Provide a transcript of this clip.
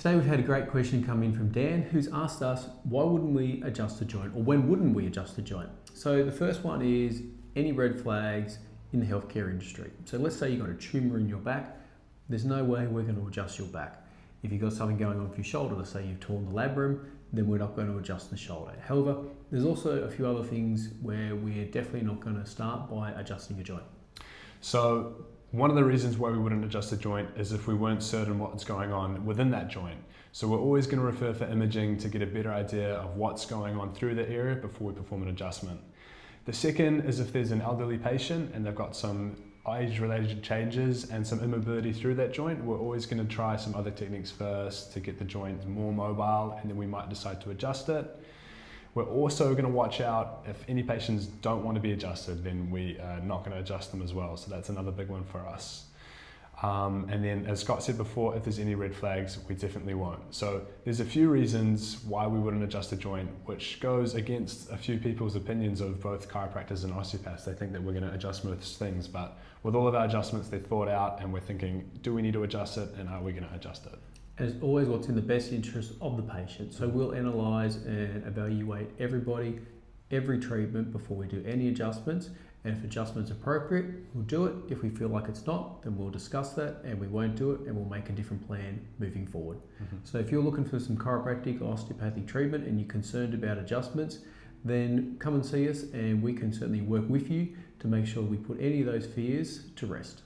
Today we've had a great question come in from Dan, who's asked us, why wouldn't we adjust the joint, or when wouldn't we adjust the joint? So the first one is any red flags in the healthcare industry. So let's say you've got a tumour in your back. There's no way we're going to adjust your back. If you've got something going on with your shoulder, let's say you've torn the labrum, then we're not going to adjust the shoulder. However, there's also a few other things where we're definitely not going to start by adjusting a joint. So one of the reasons why we wouldn't adjust the joint is if we weren't certain what's going on within that joint. So we're always going to refer for imaging to get a better idea of what's going on through the area before we perform an adjustment. The second is if there's an elderly patient and they've got some age-related changes and some immobility through that joint, we're always going to try some other techniques first to get the joint more mobile, and then we might decide to adjust it. We're also going to watch out if any patients don't want to be adjusted, then we are not going to adjust them as well. So that's another big one for us. And then, as Scott said before, if there's any red flags, we definitely won't. So there's a few reasons why we wouldn't adjust a joint, which goes against a few people's opinions of both chiropractors and osteopaths. They think that we're going to adjust most things, but with all of our adjustments, they're thought out and we're thinking, do we need to adjust it, and are we going to adjust it? As always, what's in the best interest of the patient. So we'll analyse and evaluate every treatment before we do any adjustments. And if adjustment's appropriate, we'll do it. If we feel like it's not, then we'll discuss that and we won't do it, and we'll make a different plan moving forward. So if you're looking for some chiropractic or osteopathic treatment and you're concerned about adjustments, then come and see us and we can certainly work with you to make sure we put any of those fears to rest.